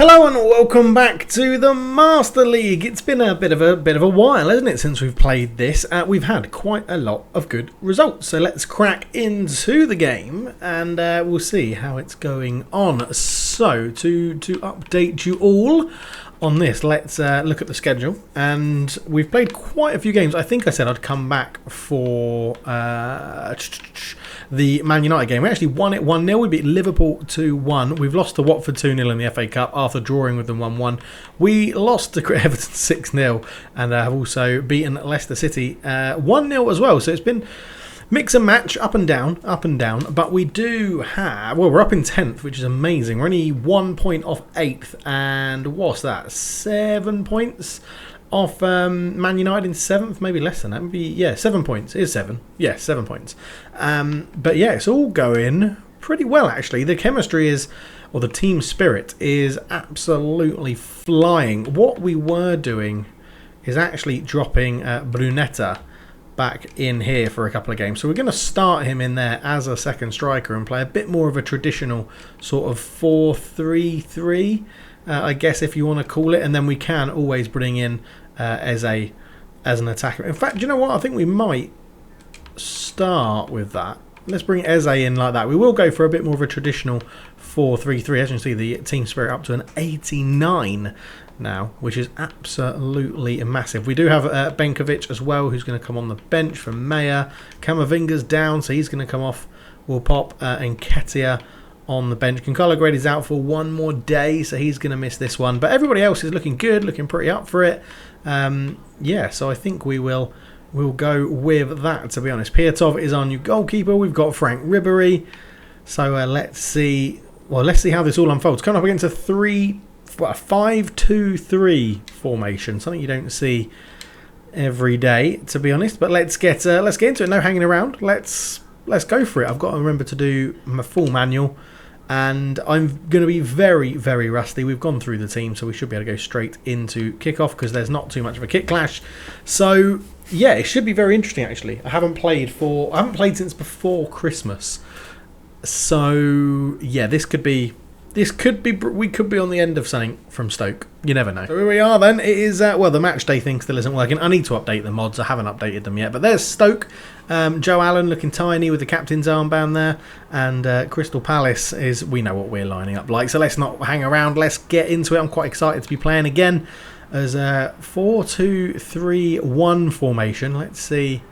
Hello and welcome back to the Master League. It's been a bit of a while, hasn't it, since we've played this. We've had quite a lot of good results. So let's crack into the game and we'll see how it's going on. So to update you all on this, let's look at the schedule. And we've played quite a few games. I think I said I'd come back for the Man United game. We actually won it 1-0. We beat Liverpool 2-1. We've lost to Watford 2-0 in the FA Cup after drawing with them 1-1. We lost to Everton 6-0 and have also beaten Leicester City 1-0 as well. So it's been mix and match, up and down. But we do have, well, we're up in 10th, which is amazing. We're only 1 point off 8th. And what's that? 7 points off Man United in 7th, maybe less than that. Maybe, yeah, 7 points. It is 7. Yeah, 7 points. But yeah, it's all going pretty well, actually. The chemistry is, or the team spirit is absolutely flying. What we were doing is actually dropping Brunetta back in here for a couple of games. So we're going to start him in there as a second striker and play a bit more of a traditional sort of 4-3-3, I guess, if you want to call it. And then we can always bring in Eze as an attacker. In fact, do you know what? I think we might start with that. Let's bring Eze in like that. We will go for a bit more of a traditional 4-3-3. As you can see, the team spirit up to an 89 now, which is absolutely massive. We do have Benteke as well, who's going to come on the bench for Mayer. Camavinga's down, so he's going to come off. We'll pop Nketiah on the bench. Concalo Grady's out for one more day, so he's going to miss this one. But everybody else is looking good, looking pretty up for it. Yeah, so I think we'll go with that, to be honest. Piatov is our new goalkeeper. We've got Frank Ribery. So let's see. Well, let's see how this all unfolds. Coming up against a 5-2-3 formation, something you don't see every day, to be honest. But let's get into it. No hanging around. Let's go for it. I've got to remember to do my full manual, and I'm going to be very, very rusty. We've gone through the team, so we should be able to go straight into kickoff because there's not too much of a kick clash. So yeah, it should be very interesting. Actually, I haven't played since before Christmas. So yeah, we could be on the end of something from Stoke. You never know. So here we are then. It is, well, the match day thing still isn't working. I need to update the mods. I haven't updated them yet. But there's Stoke. Joe Allen looking tiny with the captain's armband there. And Crystal Palace is, we know what we're lining up like. So let's not hang around. Let's get into it. I'm quite excited to be playing again as a 4-2-3-1 formation. Let's see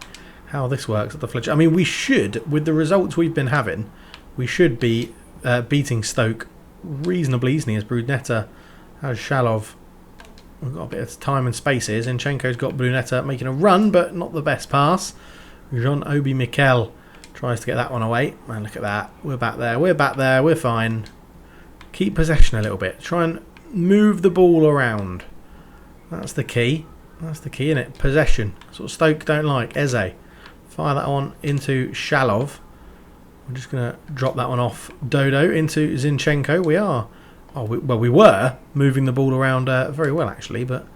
how this works at the Fletcher. I mean, we should, with the results we've been having, we should be beating Stoke reasonably easily as Brunetta has Shalov. We've got a bit of time and space here. Zinchenko's got Brunetta making a run, but not the best pass. Jean-Obi Mikel tries to get that one away. Man, look at that. We're back there. We're fine. Keep possession a little bit. Try and move the ball around. That's the key. That's the key, isn't it? Possession. That's what Stoke don't like. Eze. Fire that one into Shalov. I'm just going to drop that one off Dodo into Zinchenko. We are, we were moving the ball around very well, actually, but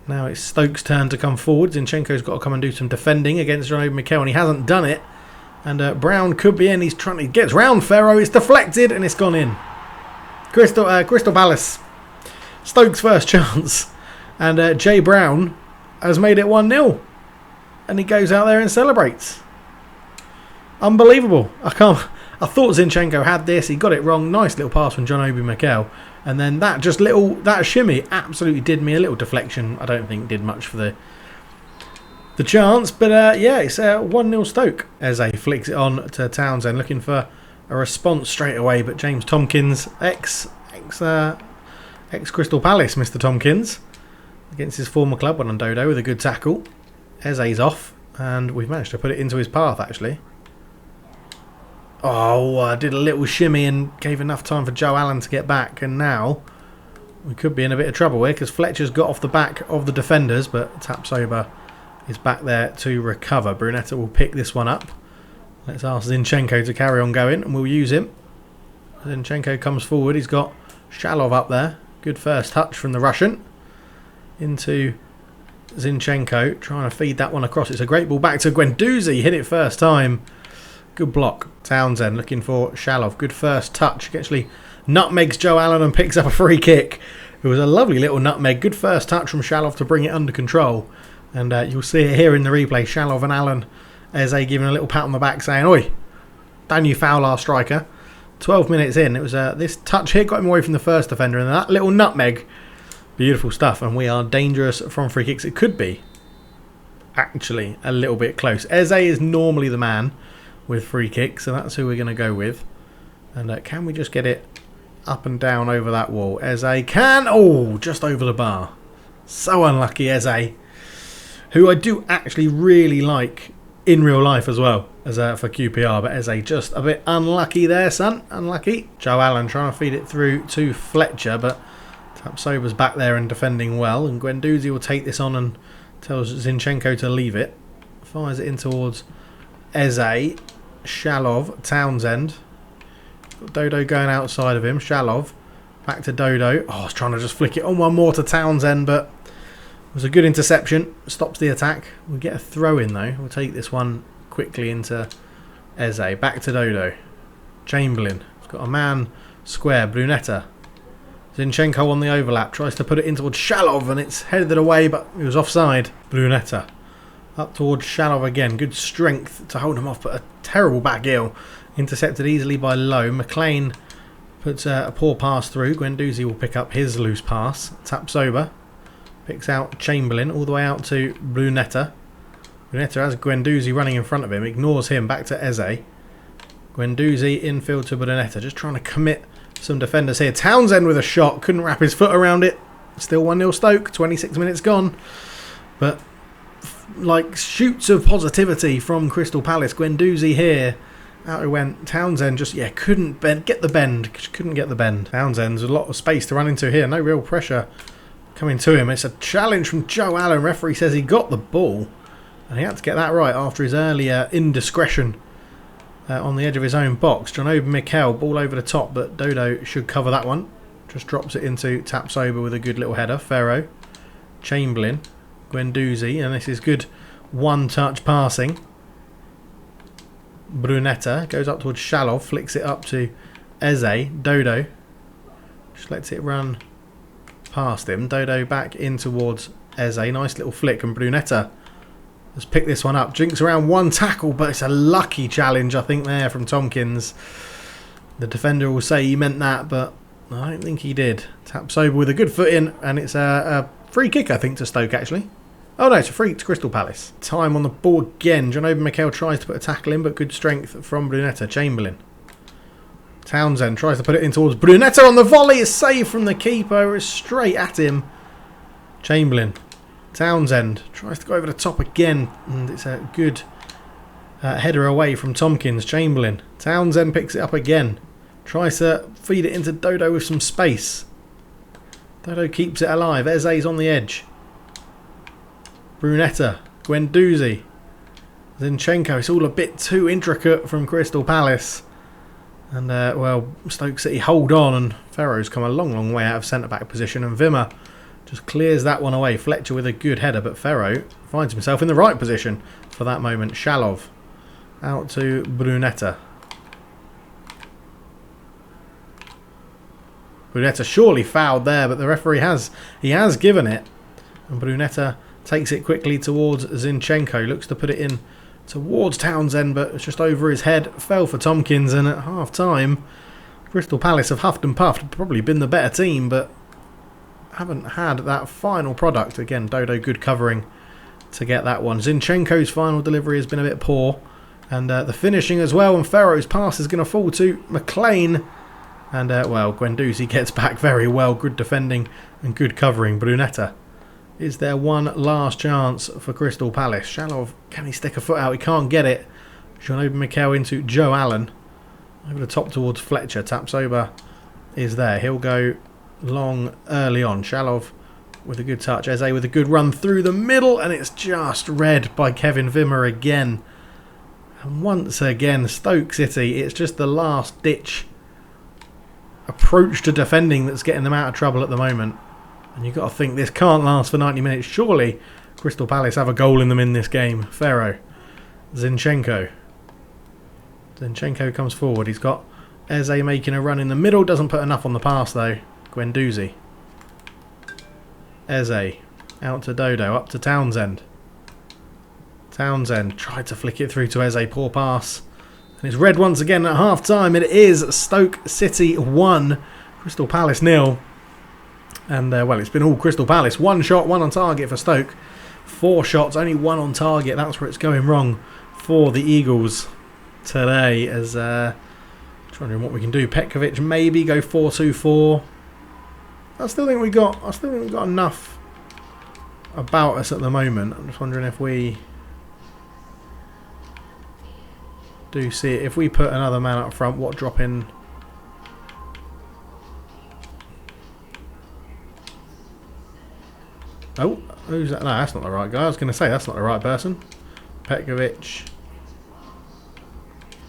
now it's Stoke's turn to come forward. Zinchenko's got to come and do some defending against Jean-Obi Mikel, and he hasn't done it. And Brown could be in. He gets round Ferro. It's deflected, and it's gone in. Crystal Palace. Stoke's first chance. And Jay Brown has made it 1-0. And he goes out there and celebrates. Unbelievable. I thought Zinchenko had this. He got it wrong. Nice little pass from Jean-Obi Mikel. And then that shimmy absolutely did me. A little deflection, I don't think did much for the chance. But yeah, it's 1-0 Stoke. Eze flicks it on to Townsend, looking for a response straight away. But James Tompkins, ex Crystal Palace, Mr. Tompkins, against his former club, went on Dodo with a good tackle. Eze's off, and we've managed to put it into his path, actually. Oh, I did a little shimmy and gave enough time for Joe Allen to get back. And now we could be in a bit of trouble here because Fletcher's got off the back of the defenders. But Tapsoba is back there to recover. Brunetta will pick this one up. Let's ask Zinchenko to carry on going and we'll use him. Zinchenko comes forward. He's got Shalov up there. Good first touch from the Russian. Into Zinchenko. Trying to feed that one across. It's a great ball back to Guendouzi. Hit it first time. Good block. Townsend looking for Shalov. Good first touch. Actually nutmegs Joe Allen and picks up a free kick. It was a lovely little nutmeg. Good first touch from Shalov to bring it under control. And you'll see it here in the replay. Shalov and Allen, Eze giving a little pat on the back saying, "Oi, don't you foul our striker." 12 minutes in, it was this touch here got him away from the first defender, and that little nutmeg, beautiful stuff. And we are dangerous from free kicks. It could be actually a little bit close. Eze is normally the man with free kicks, so that's who we're going to go with. And can we just get it up and down over that wall? Eze can. Oh, just over the bar. So unlucky, Eze, who I do actually really like in real life as well as for QPR, but Eze just a bit unlucky there, son. Unlucky. Joe Allen trying to feed it through to Fletcher, but Tapsoba's back there and defending well, and Guendouzi will take this on and tells Zinchenko to leave it. Fires it in towards Eze. Shalov, Townsend. Got Dodo going outside of him. Shalov back to Dodo. Oh, I was trying to just flick it on one more to Townsend, but it was a good interception. Stops the attack. We'll get a throw in though. We'll take this one quickly into Eze. Back to Dodo. Chamberlain. He's got a man square. Brunetta. Zinchenko on the overlap. Tries to put it in towards Shalov and it's headed away, but it was offside. Brunetta. Up towards Shalov again. Good strength to hold him off, but a terrible back heel. Intercepted easily by Lowe. McLean puts a poor pass through. Guendouzi will pick up his loose pass. Tapsoba picks out Chamberlain all the way out to Brunetta. Brunetta has Guendouzi running in front of him. Ignores him. Back to Eze. Guendouzi infield to Brunetta. Just trying to commit some defenders here. Townsend with a shot. Couldn't wrap his foot around it. Still 1-0 Stoke. 26 minutes gone. But like shoots of positivity from Crystal Palace. Guendouzi here. Out it went. Townsend just, couldn't get the bend. Couldn't get the bend. Townsend's a lot of space to run into here. No real pressure coming to him. It's a challenge from Joe Allen. Referee says he got the ball. And he had to get that right after his earlier indiscretion on the edge of his own box. John Mikel, ball over the top, but Dodo should cover that one. Just drops it into Tapsoba with a good little header. Ferro. Chamberlain. Guendouzi. And this is good one-touch passing. Brunetta goes up towards Shalov, flicks it up to Eze. Dodo just lets it run past him. Dodo back in towards Eze. Nice little flick, and Brunetta has picked this one up. Jinks around one tackle, but it's a lucky challenge, I think, there from Tompkins. The defender will say he meant that, but I don't think he did. Tapsoba with a good foot in, and it's a free kick, I think, to Stoke, actually. Oh no, it's a free to Crystal Palace. Time on the ball again. John Mikel tries to put a tackle in, but good strength from Brunetta. Chamberlain. Townsend tries to put it in towards Brunetta on the volley. Is saved from the keeper. It's straight at him. Chamberlain. Townsend tries to go over the top again, and it's a good header away from Tompkins. Chamberlain. Townsend picks it up again. Tries to feed it into Dodo with some space. Dodo keeps it alive. Eze's on the edge. Brunetta, Guendouzi, Zinchenko. It's all a bit too intricate from Crystal Palace. And, well, Stoke City hold on, and Ferro's come a long, long way out of centre-back position, and Wimmer just clears that one away. Fletcher with a good header, but Ferro finds himself in the right position for that moment. Shalov out to Brunetta. Brunetta surely fouled there, but the referee has given it. And Brunetta takes it quickly towards Zinchenko. Looks to put it in towards Townsend, but it's just over his head. Fell for Tompkins, and at half-time, Crystal Palace have huffed and puffed. Probably been the better team, but haven't had that final product. Again, Dodo good covering to get that one. Zinchenko's final delivery has been a bit poor. And the finishing as well. And Ferro's pass is going to fall to McLean. And, well, Guendouzi gets back very well. Good defending and good covering. Brunetta. Is there one last chance for Crystal Palace? Shalov, can he stick a foot out? He can't get it. Jean Mikel into Joe Allen. Over the top towards Fletcher. Tapsoba is there. He'll go long early on. Shalov with a good touch. Eze with a good run through the middle. And it's just read by Kevin Wimmer again. And once again, Stoke City, it's just the last ditch approach to defending that's getting them out of trouble at the moment. And you've got to think this can't last for 90 minutes. Surely Crystal Palace have a goal in them in this game. Ferro. Zinchenko. Zinchenko comes forward. He's got Eze making a run in the middle. Doesn't put enough on the pass though. Guendouzi. Eze. Out to Dodo. Up to Townsend. Townsend tried to flick it through to Eze. Poor pass. And it's red once again at half time. It is Stoke City 1. Crystal Palace 0. And well, it's been all Crystal Palace. 1 shot, 1 on target for Stoke. 4 shots, only 1 on target. That's where it's going wrong for the Eagles today. As wondering what we can do. Petkovic maybe go 4-2-4. I still think we got enough about us at the moment. I'm just wondering if we do see it. If we put another man up front, what drop in? Oh, who's that? No, that's not the right guy. I was going to say that's not the right person. Petkovic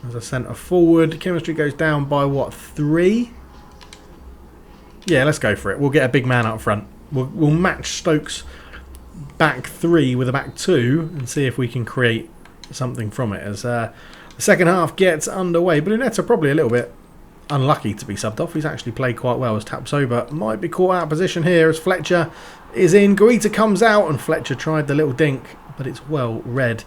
as a centre forward. Chemistry goes down by what, 3? Yeah, let's go for it. We'll get a big man up front. We'll match Stoke's back 3 with a back 2 and see if we can create something from it. As the second half gets underway, Brunetta probably a little bit unlucky to be subbed off. He's actually played quite well as Tapsoba might be caught out of position here as Fletcher is in. Guita comes out and Fletcher tried the little dink, but it's well read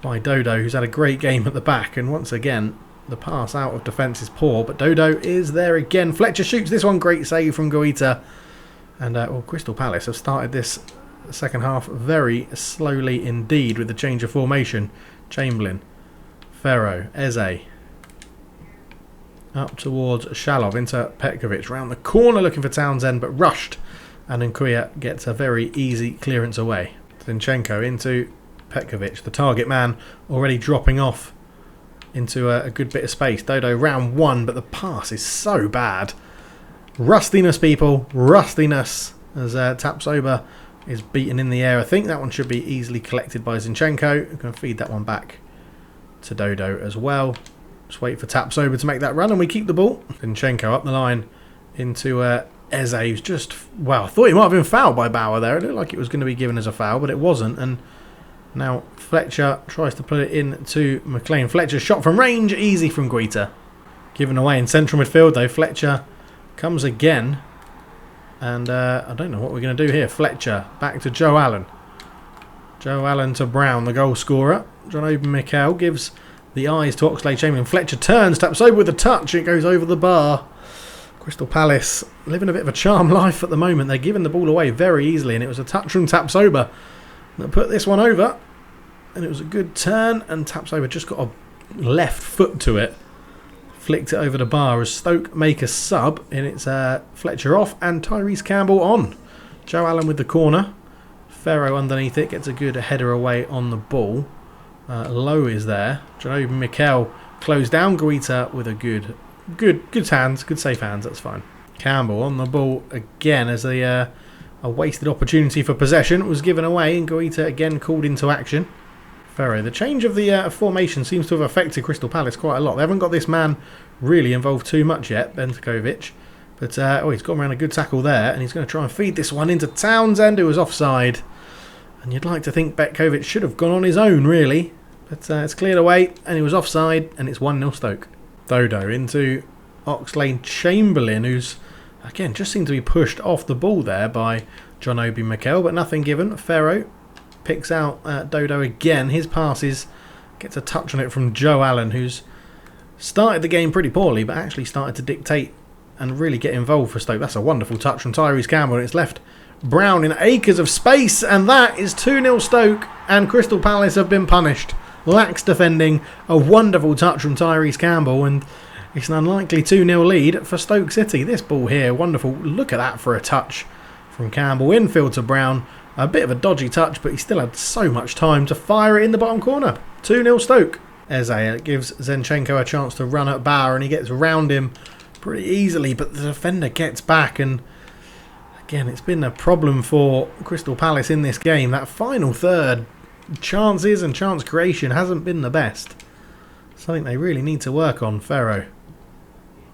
by Dodo, who's had a great game at the back. And once again, the pass out of defence is poor, but Dodo is there again. Fletcher shoots this one. Great save from Guita. And well, Crystal Palace have started this second half very slowly indeed with the change of formation. Chamberlain, Ferro, Eze. Up towards Shalov into Petkovic. Round the corner looking for Townsend, but rushed. And Nkuya gets a very easy clearance away. Zinchenko into Petkovic. The target man already dropping off into a good bit of space. Dodo round 1, but the pass is so bad. Rustiness, people. Rustiness. As Tapsoba is beaten in the air. I think that one should be easily collected by Zinchenko. We can feed that one back to Dodo as well. Just wait for Tapsoba to make that run and we keep the ball. Zinchenko up the line into Eze, who's just, well, I thought he might have been fouled by Bauer there. It looked like it was going to be given as a foul, but it wasn't. And now Fletcher tries to put it in to McLean. Fletcher shot from range, easy from Guita. Given away in central midfield though. Fletcher comes again. And I don't know what we're going to do here. Fletcher back to Joe Allen. Joe Allen to Brown, the goal scorer. John Oben Mikel gives the eyes to Oxlade-Chamberlain. Fletcher turns, taps over with a touch. It goes over the bar. Crystal Palace living a bit of a charmed life at the moment. They're giving the ball away very easily, and it was a touch from Tapsoba that put this one over. And it was a good turn, and Tapsoba just got a left foot to it. Flicked it over the bar as Stoke make a sub, and it's Fletcher off and Tyrese Campbell on. Joe Allen with the corner. Ferro underneath it, gets a good header away on the ball. Low is there. Janobi Mikel closed down Guita with a good hands, good safe hands, that's fine. Campbell on the ball again as a wasted opportunity for possession was given away, and Guita again called into action. Ferro, the change of the formation seems to have affected Crystal Palace quite a lot. They haven't got this man really involved too much yet, Benteke. But he's got around a good tackle there, and he's going to try and feed this one into Townsend, who was offside. And you'd like to think Petkovic should have gone on his own, really. But it's cleared away, and he was offside, and it's 1-0 Stoke. Dodo into Oxlade-Chamberlain, who's, again, just seemed to be pushed off the ball there by John Obi Mikel, but nothing given. Ferro picks out Dodo again. His passes, gets a touch on it from Joe Allen, who's started the game pretty poorly, but actually started to dictate and really get involved for Stoke. That's a wonderful touch from Tyrese Campbell, and it's left Brown in acres of space, and that is 2-0 Stoke, and Crystal Palace have been punished. Lax defending, a wonderful touch from Tyrese Campbell, and it's an unlikely 2-0 lead for Stoke City. This ball here, wonderful. Look at that for a touch from Campbell. Infield to Brown. A bit of a dodgy touch, but he still had so much time to fire it in the bottom corner. 2-0 Stoke. Eze gives Zinchenko a chance to run at Bauer, and he gets round him pretty easily, but the defender gets back, and again, it's been a problem for Crystal Palace in this game. That final third, chances and chance creation hasn't been the best. Something they really need to work on. Ferro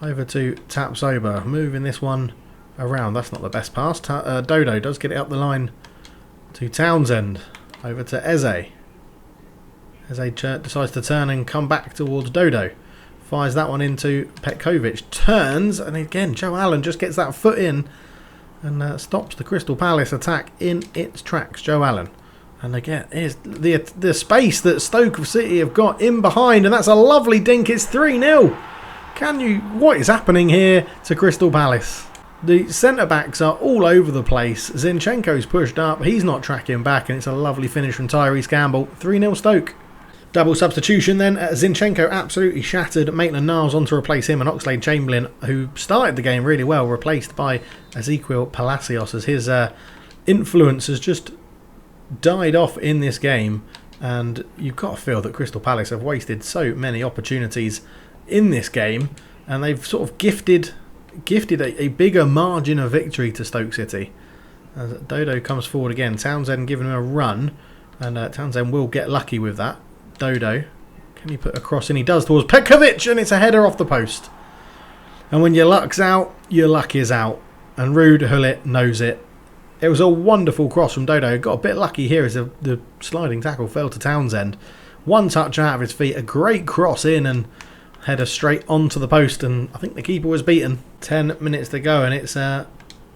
over to Tapsoba, moving this one around. That's not the best pass. Dodo does get it up the line to Townsend. Over to Eze. Eze decides to turn and come back towards Dodo. Fires that one into Petkovic. Turns, and again, Joe Allen just gets that foot in and stops the Crystal Palace attack in its tracks. Joe Allen. And again, here's the space that Stoke City have got in behind, and that's a lovely dink. It's 3-0. What is happening here to Crystal Palace? The centre-backs are all over the place. Zinchenko's pushed up. He's not tracking back, and it's a lovely finish from Tyrese Campbell. 3-0 Stoke. Double substitution then. Zinchenko absolutely shattered Maitland-Niles on to replace him, and Oxlade-Chamberlain, who started the game really well, replaced by Ezequiel Palacios, as his influence has just died off in this game. And you've got to feel that Crystal Palace have wasted so many opportunities in this game, and they've sort of gifted a bigger margin of victory to Stoke City. As Dodo comes forward again, Townsend giving him a run, and Townsend will get lucky with that. Dodo, can he put a cross in? He does towards Petkovic, and it's a header off the post. And when your luck's out, your luck is out. And Ruud Gullit knows it. It was a wonderful cross from Dodo. Got a bit lucky here as the sliding tackle fell to Townsend. One touch out of his feet, a great cross in, and header straight onto the post, and I think the keeper was beaten. 10 minutes to go, and it's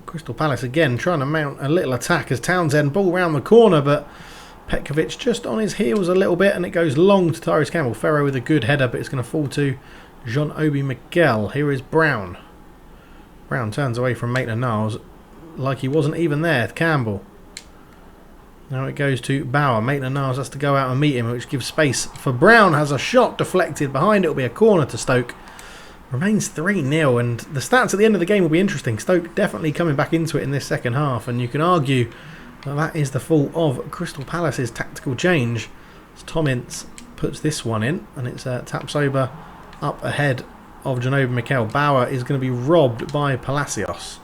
Crystal Palace again trying to mount a little attack as Townsend ball round the corner, but Petkovic just on his heels a little bit, and it goes long to Tyrese Campbell. Ferro with a good header, but it's going to fall to Jean-Obi Miguel. Here is Brown. Brown turns away from Maitland-Niles like he wasn't even there. Campbell. Now it goes to Bauer. Maitland-Niles has to go out and meet him, which gives space for Brown. Has a shot deflected behind. It will be a corner to Stoke. Remains 3-0, and the stats at the end of the game will be interesting. Stoke definitely coming back into it in this second half, and you can argue that is the fault of Crystal Palace's tactical change. As Tom Ince puts this one in, and it's Tapsoba up ahead of Jean-Obi Miguel. Bauer is going to be robbed by Palacios.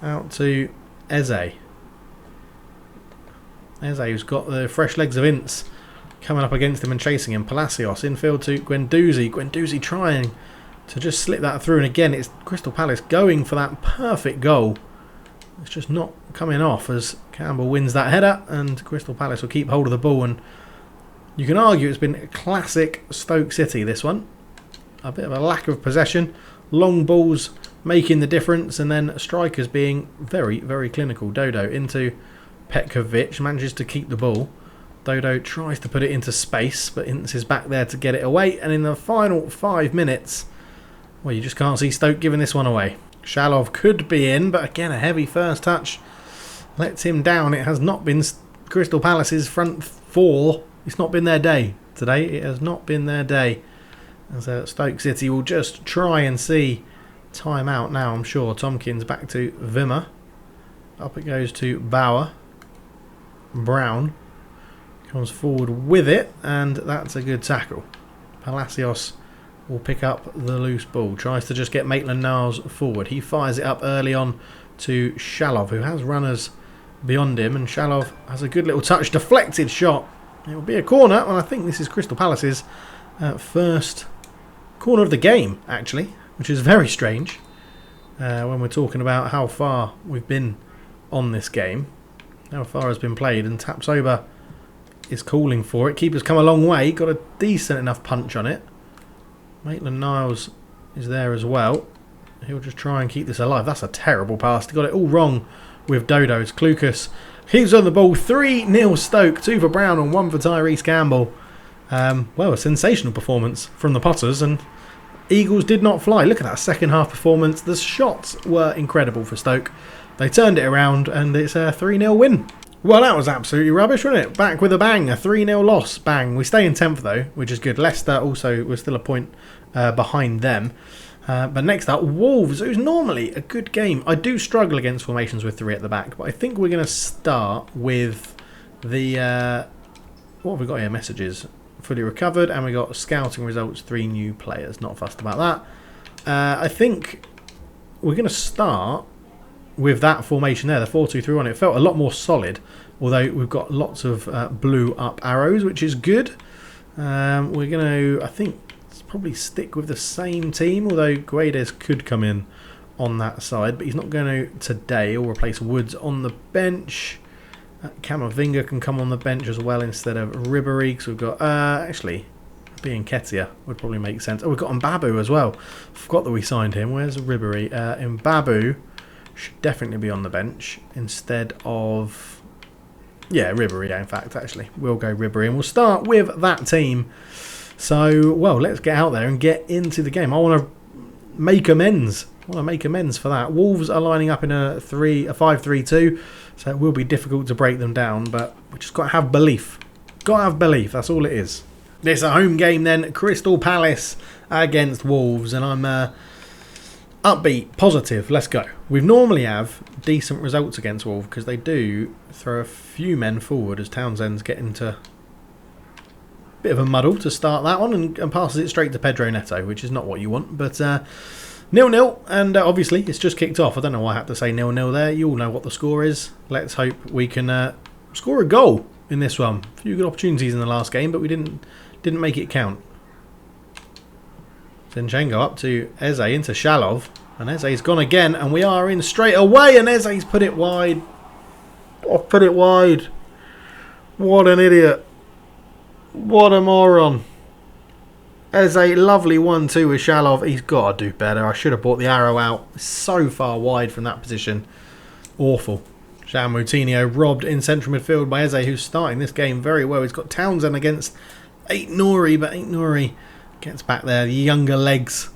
Out to Eze. Eze, who's got the fresh legs of Ince coming up against him and chasing him. Palacios infield to Guendouzi. Guendouzi trying to just slip that through, and again it's Crystal Palace going for that perfect goal. It's just not coming off as Campbell wins that header, and Crystal Palace will keep hold of the ball. And you can argue it's been classic Stoke City, this one. A bit of a lack of possession, long balls making the difference, and then strikers being very, very clinical. Dodo into Petkovic, manages to keep the ball. Dodo tries to put it into space, but Ince is back there to get it away. And in the final 5 minutes, well, you just can't see Stoke giving this one away. Shalov could be in, but again, a heavy first touch lets him down. It has not been Crystal Palace's front four. It's not been their day today. It has not been their day. As Stoke City will just try and see time out now, I'm sure. Tompkins back to Wimmer. Up it goes to Bauer. Brown comes forward with it, and that's a good tackle. Palacios will pick up the loose ball. Tries to just get Maitland-Niles forward. He fires it up early on to Shalov, who has runners beyond him, and Shalov has a good little touch. Deflected shot. It will be a corner, and I think this is Crystal Palace's first corner of the game, actually, which is very strange when we're talking about how far we've been on this game. How far has been played, and Tapsoba is calling for it. Keeper's come a long way. Got a decent enough punch on it. Maitland-Niles is there as well. He'll just try and keep this alive. That's a terrible pass. Got it all wrong with Dodo. Klukas keeps on the ball. 3-0 Stoke. 2 for Brown and 1 for Tyrese Campbell. Well, a sensational performance from the Potters, and Eagles did not fly. Look at that second half performance. The shots were incredible for Stoke. They turned it around, and it's a 3-0 win. Well, that was absolutely rubbish, wasn't it? Back with a bang, a 3-0 loss. Bang. We stay in 10th, though, which is good. Leicester also was still a point behind them. But next up, Wolves. It was normally a good game. I do struggle against formations with 3 at the back, but I think we're going to start with the... what have we got here? Messages. Fully recovered, and we got scouting results, 3 new players. Not fussed about that. I think we're going to start with that formation there, the 4-2-3-1. It felt a lot more solid, although we've got lots of blue up arrows, which is good. We're going to, I think, probably stick with the same team, although Guedes could come in on that side, but he's not going to today. He'll replace Woods on the bench. Camavinga can come on the bench as well instead of Ribéry, because we've got, actually, being Ketia would probably make sense. Oh, we've got Mbabu as well. Forgot that we signed him. Where's Ribery? Mbabu should definitely be on the bench instead of... Yeah, Ribery, in fact, actually. We'll go Ribery, and we'll start with that team. So, well, let's get out there and get into the game. I want to make amends. For that. Wolves are lining up in a 5-3-2, so it will be difficult to break them down, but we just got to have belief. Got to have belief, that's all it is. It's a home game then, Crystal Palace against Wolves, and I'm upbeat, positive, let's go. We normally have decent results against Wolves because they do throw a few men forward as Townsend's getting into a bit of a muddle to start that one and passes it straight to Pedro Neto, which is not what you want, but 0-0, and obviously it's just kicked off. I don't know why I have to say 0-0 there. You all know what the score is. Let's hope we can score a goal in this one. A few good opportunities in the last game, but we didn't make it count. Zinchenko up to Eze into Shalov, and Eze's gone again, and we are in straight away, and Eze's put it wide. Oh, put it wide. What an idiot. What a moron. Eze, lovely 1-2 with Shalov. He's got to do better. I should have brought the arrow out. So far wide from that position. Awful. Moutinho robbed in central midfield by Eze, who's starting this game very well. He's got Townsend against Aït-Nouri, but Aït-Nouri gets back there. The younger legs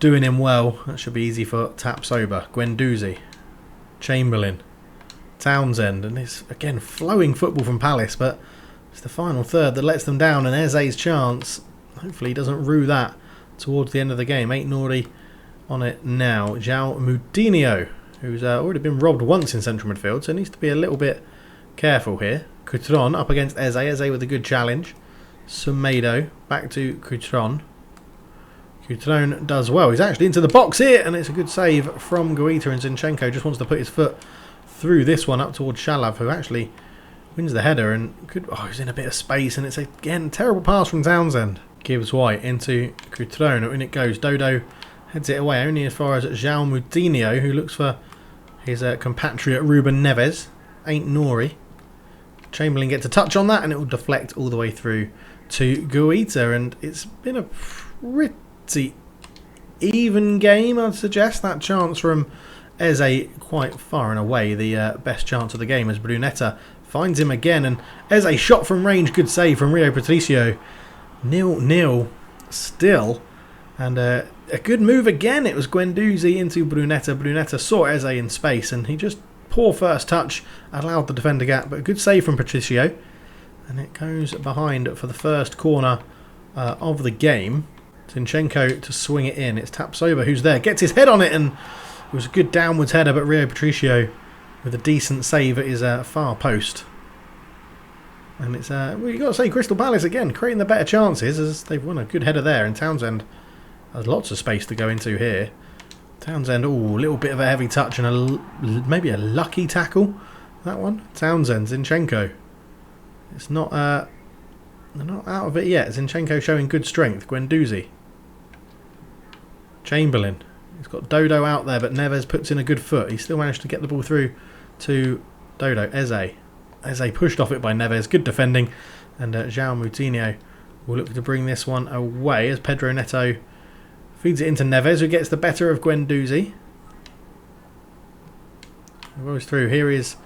doing him well. That should be easy for Tapsoba. Guendouzi. Chamberlain. Townsend. And it's, again, flowing football from Palace, but it's the final third that lets them down. And Eze's chance, hopefully he doesn't rue that towards the end of the game. Aït-Nouri on it now. Moutinho, who's already been robbed once in central midfield, so needs to be a little bit careful here. Coutron up against Eze. Eze with a good challenge. Semedo back to Coutron. Coutron does well. He's actually into the box here, and it's a good save from Guita, and Zinchenko just wants to put his foot through this one up towards Shalov, who actually wins the header and could... Oh, he's in a bit of space, and it's again terrible pass from Townsend. Gives White into Coutron, and it goes. Dodo heads it away only as far as Moutinho, who looks for his compatriot Ruben Neves. Aït-Nouri. Chamberlain gets a touch on that, and it will deflect all the way through to Guita, and it's been a pretty even game, I'd suggest. That chance from Eze quite far and away the best chance of the game as Brunetta finds him again, and Eze shot from range, good save from Rio Patricio. 0-0 still, and a good move again. It was Guendouzi into Brunetta. Brunetta saw Eze in space, and he just, poor first touch, allowed the defender gap, but a good save from Patricio, and it goes behind for the first corner of the game. Zinchenko to swing it in. It's Tapsoba who's there, gets his head on it, and it was a good downwards header, but Rio Patricio with a decent save at his far post. And it's, well, you've got to say, Crystal Palace again, creating the better chances as they've won a good header there. And Townsend has lots of space to go into here. Townsend, ooh, a little bit of a heavy touch and maybe a lucky tackle. That one. Townsend, Zinchenko. It's not, they're not out of it yet. Zinchenko showing good strength. Guendouzi. Chamberlain. He's got Dodo out there, but Neves puts in a good foot. He still managed to get the ball through to Dodo. Eze pushed off it by Neves. Good defending. And Moutinho will look to bring this one away as Pedro Neto feeds it into Neves, who gets the better of Guendouzi. Goes through. Here is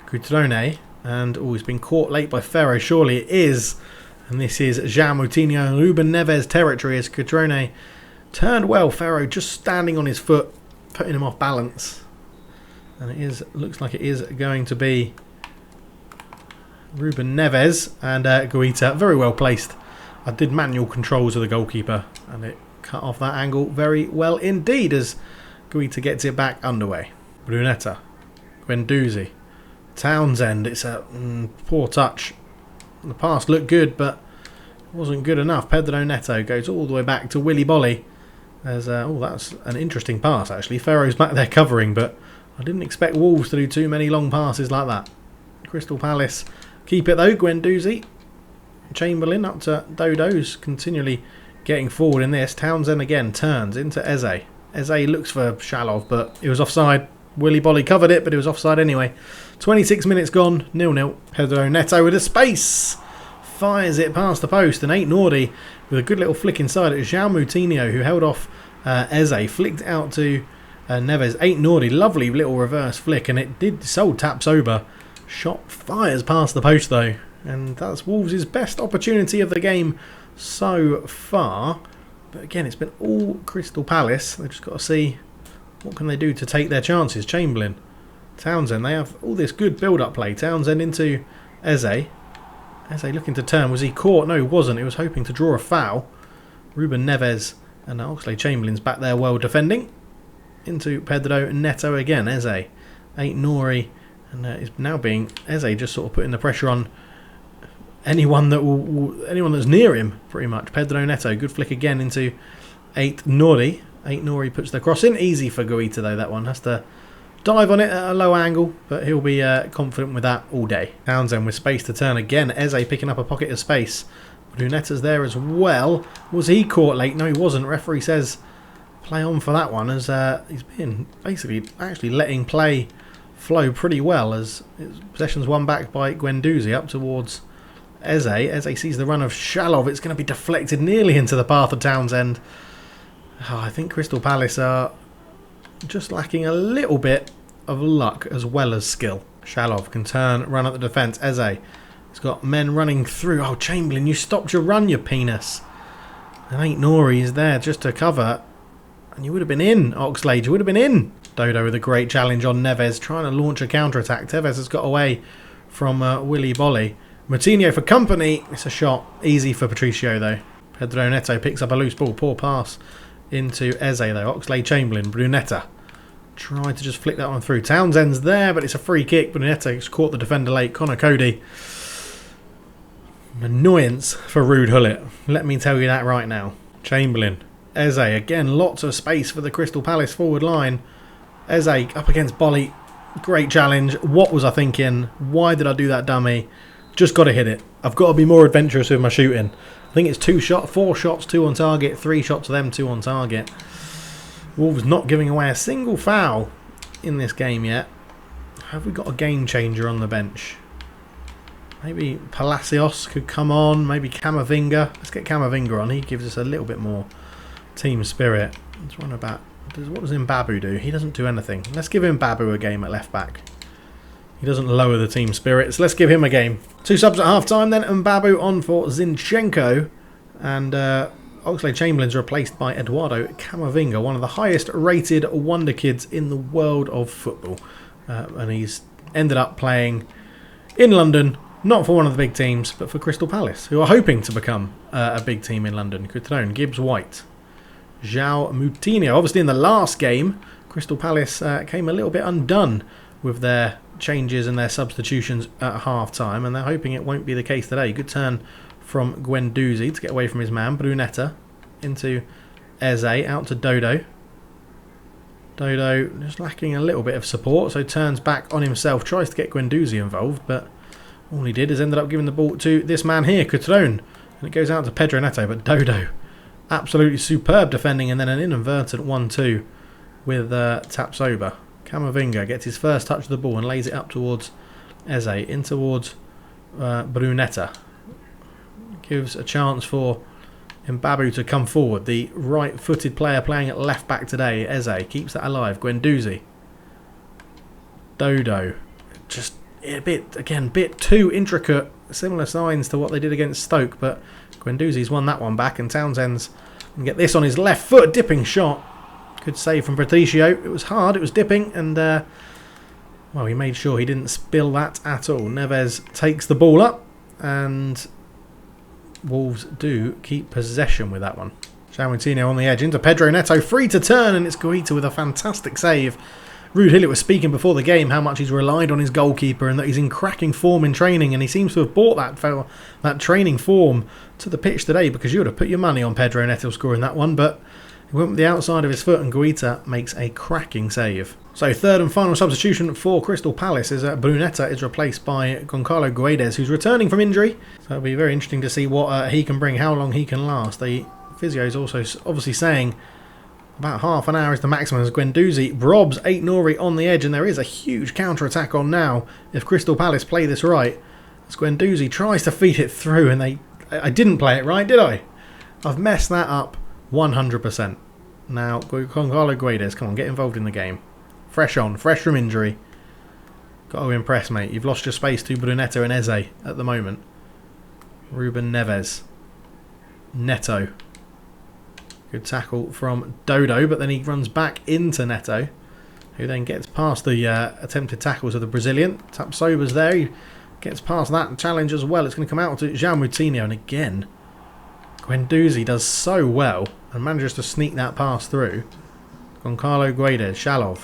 Coutrone. And, oh, he's been caught late by Ferro. Surely it is. And this is Moutinho and Ruben Neves territory as Coutrone turned well. Ferro just standing on his foot, putting him off balance. And it looks like it is going to be Ruben Neves, and Guita very well placed. I did manual controls of the goalkeeper, and it cut off that angle very well indeed as Guita gets it back underway. Brunetta, Guendouzi, Townsend. It's a poor touch. The pass looked good, but it wasn't good enough. Pedro Neto goes all the way back to Willy Bolly. There's oh, that's an interesting pass actually. Ferro's back there covering, but I didn't expect Wolves to do too many long passes like that. Crystal Palace keep it though. Guendouzi, Chamberlain up to Dodo, who's continually getting forward in this. Townsend again turns into Eze. Eze looks for Shalov, but it was offside. Willy Bolly covered it, but it was offside anyway. 26 minutes gone, 0-0. Pedro Neto with a space fires it past the post, and 8-Nordy with a good little flick inside. It was João Moutinho who held off Eze, flicked out to Neves. 8-Nordy, lovely little reverse flick, and it did sold taps over. Shot fires past the post though, and that's Wolves' best opportunity of the game so far. But again, it's been all Crystal Palace. They've just got to see what can they do to take their chances. Chamberlain, Townsend, they have all this good build-up play. Townsend into Eze. Eze looking to turn. Was he caught? No, he wasn't. He was hoping to draw a foul. Ruben Neves and Oxlade-Chamberlain's back there well defending. Into Pedro Neto again. Eze. 8-Nordy. And is now being Eze just sort of putting the pressure on anyone that anyone that's near him, pretty much. Pedro Neto, good flick again into 8-Nordy. 8-Nordy puts the cross in. Easy for Guita though, that one. Has to dive on it at a low angle, but he'll be confident with that all day. Townsend with space to turn again. Eze picking up a pocket of space. Bruneta's there as well. Was he caught late? No, he wasn't. Referee says play on for that one, as he's been basically actually letting play flow pretty well, as possession's won back by Guendouzi up towards Eze. Eze sees the run of Shalov. It's going to be deflected nearly into the path of Townsend. Oh, I think Crystal Palace are just lacking a little bit of luck as well as skill. Shalov can turn, run at the defence. Eze, he's got men running through. Oh, Chamberlain, you stopped your run, you penis. And 8-Nordy is there just to cover. And you would have been in, Oxlade. You would have been in. Dodo with a great challenge on Neves, trying to launch a counter-attack. Tevez has got away from Willy Bolly. Moutinho for company. It's a shot. Easy for Patricio, though. Pedro Neto picks up a loose ball. Poor pass into Eze, though. Oxlade-Chamberlain. Brunetta tried to just flick that one through. Townsend's there, but it's a free kick. Brunetta caught the defender late. Connor Cody. Annoyance for Ruud Gullit. Let me tell you that right now. Chamberlain. Eze. Again, lots of space for the Crystal Palace forward line. Eze up against Bolly. Great challenge. What was I thinking? Why did I do that dummy? Just got to hit it. I've got to be more adventurous with my shooting. I think it's 4 shots, 2 on target, 3 shots of them, 2 on target. Wolves not giving away a single foul in this game yet. Have we got a game changer on the bench? Maybe Palacios could come on. Maybe Camavinga. Let's get Camavinga on. He gives us a little bit more team spirit. Let's run about. What does Mbabu do? He doesn't do anything. Let's give Mbabu a game at left back. He doesn't lower the team spirits. Let's give him a game. 2 subs at half time then. Mbabu on for Zinchenko. And Oxlade-Chamberlain's replaced by Eduardo Camavinga, one of the highest rated wonder kids in the world of football. And he's ended up playing in London, not for one of the big teams, but for Crystal Palace, who are hoping to become a big team in London. Coutinho, Gibbs White. João Moutinho. Obviously in the last game, Crystal Palace came a little bit undone with their changes and their substitutions at half-time, and they're hoping it won't be the case today. Good turn from Guendouzi to get away from his man. Brunetta into Eze, out to Dodo. Dodo just lacking a little bit of support, so turns back on himself, tries to get Guendouzi involved, but all he did is ended up giving the ball to this man here, Coutinho, and it goes out to Pedro Neto, but Dodo absolutely superb defending, and then an inadvertent 1-2 with taps over. Camavinga gets his first touch of the ball and lays it up towards Eze, in towards Brunetta. Gives a chance for Mbabu to come forward. The right-footed player playing at left back today, Eze, keeps that alive. Guendouzi. Dodo. Just a bit too intricate. Similar signs to what they did against Stoke, but Guendouzi's won that one back, and Townsend's can get this on his left foot. Dipping shot. Good save from Patricio. It was hard, it was dipping, and well, he made sure he didn't spill that at all. Neves takes the ball up, and Wolves do keep possession with that one. João Moutinho on the edge into Pedro Neto, free to turn, and it's Guita with a fantastic save. Ruud Gullit was speaking before the game how much he's relied on his goalkeeper and that he's in cracking form in training, and he seems to have brought that training form to the pitch today, because you would have put your money on Pedro Neto scoring that one, but he went with the outside of his foot, and Guita makes a cracking save. So third and final substitution for Crystal Palace is Brunetta is replaced by Goncalo Guedes, who's returning from injury. So it'll be very interesting to see what he can bring, how long he can last. The physio is also obviously saying about half an hour is the maximum, as Guendouzi robs 8-Nordy on the edge, and there is a huge counter-attack on now if Crystal Palace play this right. As Guendouzi tries to feed it through, and I didn't play it right, did I? I've messed that up 100%. Now, Gonzalo Guedes, come on, get involved in the game. Fresh from injury. Got to impress, mate. You've lost your space to Brunetto and Eze at the moment. Ruben Neves. Neto. Good tackle from Dodo, but then he runs back into Neto, who then gets past the attempted tackles of the Brazilian. Tapsoba's there. He gets past that challenge as well. It's going to come out to João Moutinho, and again, Guendouzi does so well and manages to sneak that pass through. Gonçalo Guedes, Shalov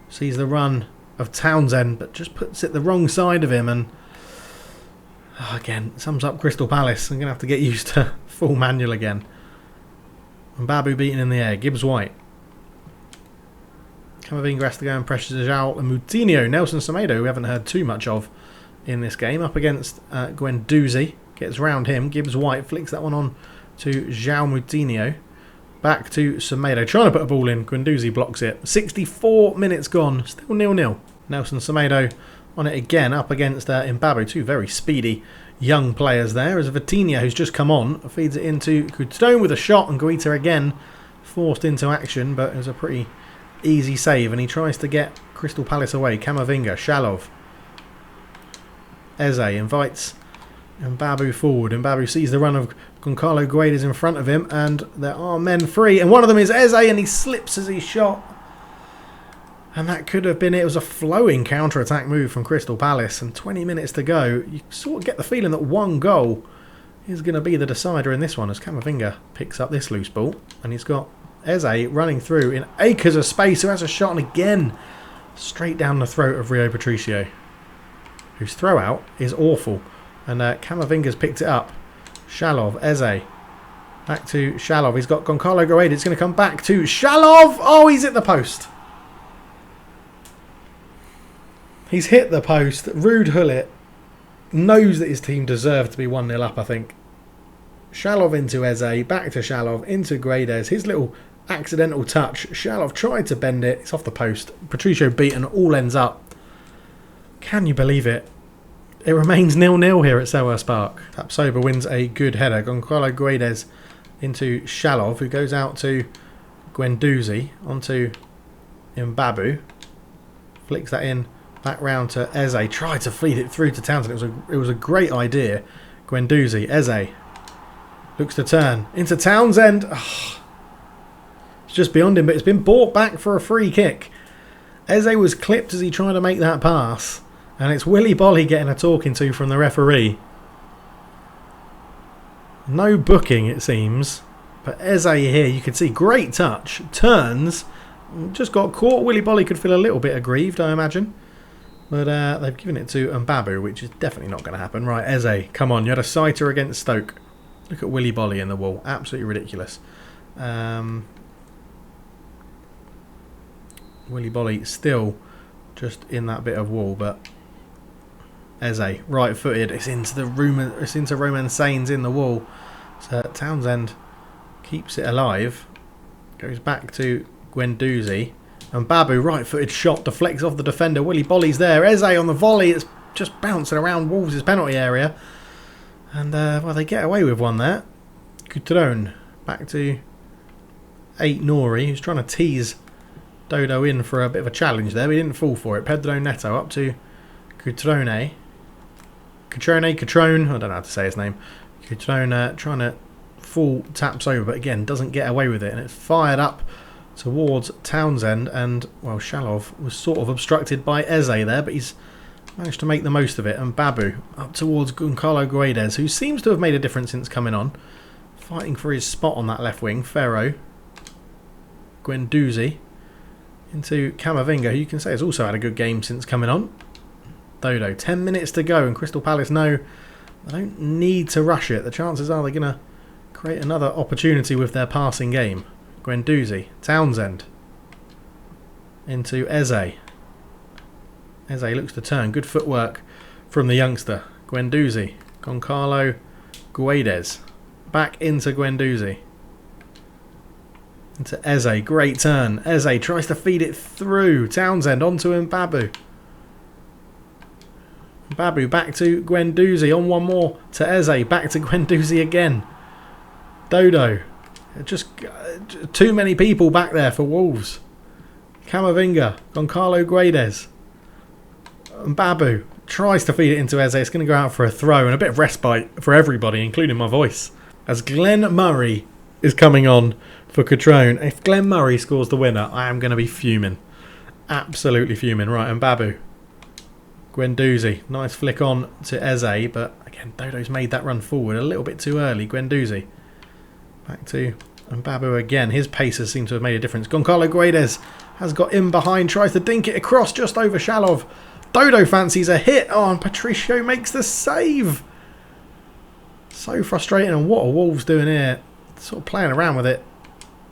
sees the run of Townsend, but just puts it the wrong side of him, and again, sums up Crystal Palace. I'm going to have to get used to full manual again. And Babu beaten in the air. Gibbs White. Camavinga has to go and pressure João and Moutinho. Nelson Semedo, who we haven't heard too much of in this game, up against Guendouzi. Gets round him. Gibbs White flicks that one on to João Moutinho. Back to Semedo. Trying to put a ball in. Guendouzi blocks it. 64 minutes gone. Still 0-0. Nelson Semedo on it again. Up against Mbabu. Two very speedy young players there. As Vitinha, who's just come on, feeds it into Coutinho with a shot. And Guaita again forced into action. But it was a pretty easy save. And he tries to get Crystal Palace away. Camavinga. Shalov. Eze invites Mbabu forward. Mbabu sees the run of Gonçalo Guedes in front of him, and there are men free, and one of them is Eze, and he slips as he shot, and that could have been it. It was a flowing counter-attack move from Crystal Palace, and 20 minutes to go. You sort of get the feeling that one goal is going to be the decider in this one, as Camavinga picks up this loose ball, and he's got Eze running through in acres of space, who has a shot, and again straight down the throat of Rio Patricio, whose throw out is awful. And Camavinga's picked it up. Shalov, Eze. Back to Shalov. He's got Gonçalo Guedes. It's going to come back to Shalov. Oh, he's hit the post. He's hit the post. Ruud Gullit knows that his team deserved to be 1-0 up, I think. Shalov into Eze. Back to Shalov. Into Guedes. His little accidental touch. Shalov tried to bend it. It's off the post. Patricio beaten. All ends up. Can you believe it? It remains 0-0 here at Selhurst Park. Tapsoba wins a good header. Gonçalo Guedes into Shalov, who goes out to Guendouzi, onto Mbabu. Flicks that in, back round to Eze. Tried to feed it through to Townsend. It was a great idea. Guendouzi, Eze. Looks to turn into Townsend. Oh, it's just beyond him, but it's been brought back for a free kick. Eze was clipped as he tried to make that pass. And it's Willy Bolly getting a talking to from the referee. No booking, it seems. But Eze here, you can see, great touch. Turns. Just got caught. Willy Bolly could feel a little bit aggrieved, I imagine. But they've given it to Mbabu, which is definitely not going to happen. Right, Eze, come on. You had a sighter against Stoke. Look at Willy Bolly in the wall. Absolutely ridiculous. Willy Bolly still just in that bit of wall, but Eze, right-footed. It's into Roman Sainz in the wall. So Townsend keeps it alive. Goes back to Guendouzi. And Babu, right-footed shot, deflects off the defender. Willy Bolly's there. Eze on the volley. It's just bouncing around Wolves' penalty area. And, well, they get away with one there. Coutinho back to 8 Nori, who's trying to tease Dodo in for a bit of a challenge there. But he didn't fall for it. Pedro Neto up to Coutinho. Coutinho, I don't know how to say his name. Coutinho trying to full taps over, but again doesn't get away with it, and it's fired up towards Townsend, and well, Shalov was sort of obstructed by Eze there, but he's managed to make the most of it. And Babu up towards Gonçalo Guedes, who seems to have made a difference since coming on, fighting for his spot on that left wing. Ferro, Guendouzi into Camavinga, who you can say has also had a good game since coming on. Dodo, 10 minutes to go, and Crystal Palace know they don't need to rush it. The chances are they're going to create another opportunity with their passing game. Guendouzi, Townsend into Eze. Eze looks to turn. Good footwork from the youngster. Guendouzi, Gonçalo Guedes. Back into Guendouzi. Into Eze, great turn. Eze tries to feed it through. Townsend onto Mbabu. Babu back to Guendouzi. On one more to Eze. Back to Guendouzi again. Dodo. Just too many people back there for Wolves. Camavinga. Goncalo Guedes. And Babu tries to feed it into Eze. It's going to go out for a throw and a bit of respite for everybody, including my voice. As Glenn Murray is coming on for Catrone. If Glenn Murray scores the winner, I am going to be fuming. Absolutely fuming. Right, and Babu. Guendouzi. Nice flick on to Eze, but again, Dodo's made that run forward a little bit too early. Guendouzi. Back to Babu again. His paces seem to have made a difference. Goncalo Guedes has got in behind, tries to dink it across just over Shalov. Dodo fancies a hit. Oh, and Patricio makes the save. So frustrating. And what are Wolves doing here? Sort of playing around with it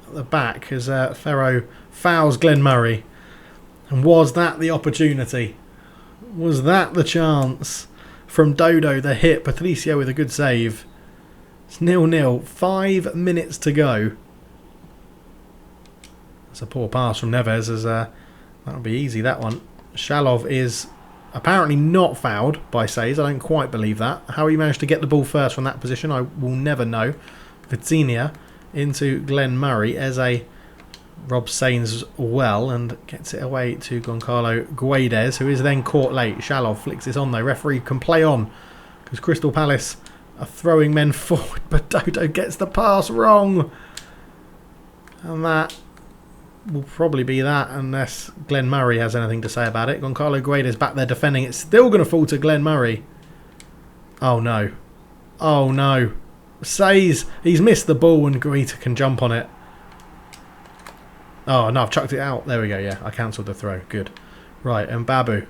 at the back as Ferro fouls Glenn Murray. And was that the opportunity? Was that the chance from Dodo? The hit. Patricio with a good save. It's 0-0. 5 minutes to go. That's a poor pass from Neves. As that'll be easy, that one. Shalov is apparently not fouled by Says. I don't quite believe that. How he managed to get the ball first from that position, I will never know. Vitinha into Glenn Murray. Eze robs Sains well and gets it away to Goncalo Guedes, who is then caught late. Shalov flicks this on though. Referee can play on because Crystal Palace are throwing men forward, but Dodo gets the pass wrong. And that will probably be that unless Glenn Murray has anything to say about it. Goncalo Guedes back there defending. It's still going to fall to Glenn Murray. Oh no. Oh no. Says he's missed the ball and Guita can jump on it. Oh no, I've chucked it out. There we go, yeah. I cancelled the throw. Good. Right, and Babu.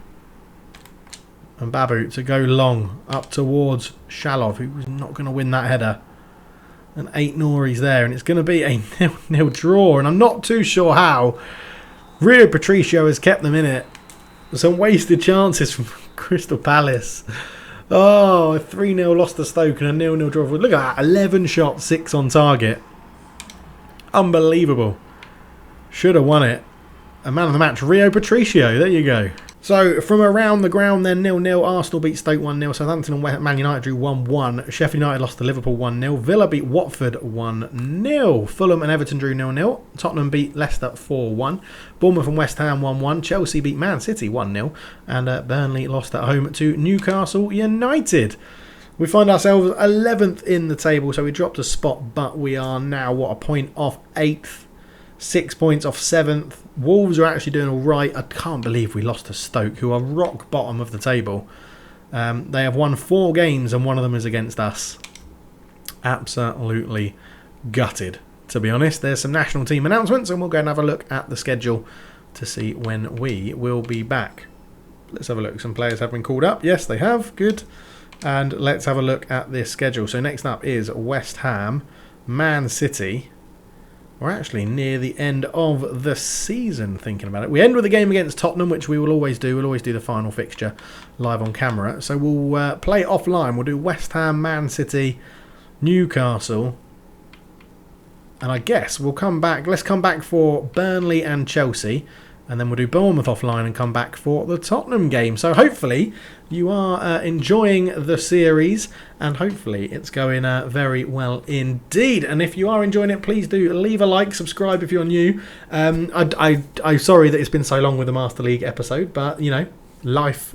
And Babu to go long up towards Shalov, who was not going to win that header. And 8 Nori's there, and it's going to be a 0-0 draw, and I'm not too sure how. Rio Patricio has kept them in it. Some wasted chances from Crystal Palace. Oh, a 3-0 loss to Stoke and a 0-0 draw. Look at that, 11 shots, 6 on target. Unbelievable. Should have won it. A man of the match, Rio Patricio. There you go. So, from around the ground then, 0-0. Arsenal beat Stoke 1-0. Southampton and Man United drew 1-1. Sheffield United lost to Liverpool 1-0. Villa beat Watford 1-0. Fulham and Everton drew 0-0. Tottenham beat Leicester 4-1. Bournemouth and West Ham 1-1. Chelsea beat Man City 1-0. And Burnley lost at home to Newcastle United. We find ourselves 11th in the table, so we dropped a spot, but we are now, what, a point off 8th. 6 points off 7th. Wolves are actually doing all right. I can't believe we lost to Stoke, who are rock bottom of the table. They have won 4 games and one of them is against us. Absolutely gutted, to be honest. There's some national team announcements and we'll go and have a look at the schedule to see when we will be back. Let's have a look. Some players have been called up. Yes, they have. Good. And let's have a look at this schedule. So next up is West Ham, Man City. We're actually near the end of the season, thinking about it. We end with a game against Tottenham, which we will always do. We'll always do the final fixture live on camera. So we'll play offline. We'll do West Ham, Man City, Newcastle. And I guess we'll come back. Let's come back for Burnley and Chelsea. And then we'll do Bournemouth offline and come back for the Tottenham game. So hopefully you are enjoying the series. And hopefully it's going very well indeed. And if you are enjoying it, please do leave a like, subscribe if you're new. I'm sorry that it's been so long with the Master League episode. But, you know, life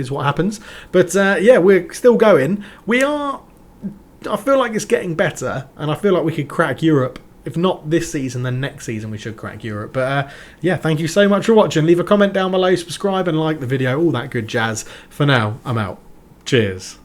is what happens. But, yeah, we're still going. I feel like it's getting better. And I feel like we could crack Europe. If not this season, then next season we should crack Europe. But yeah, thank you so much for watching. Leave a comment down below, subscribe and like the video, all that good jazz. For now, I'm out. Cheers.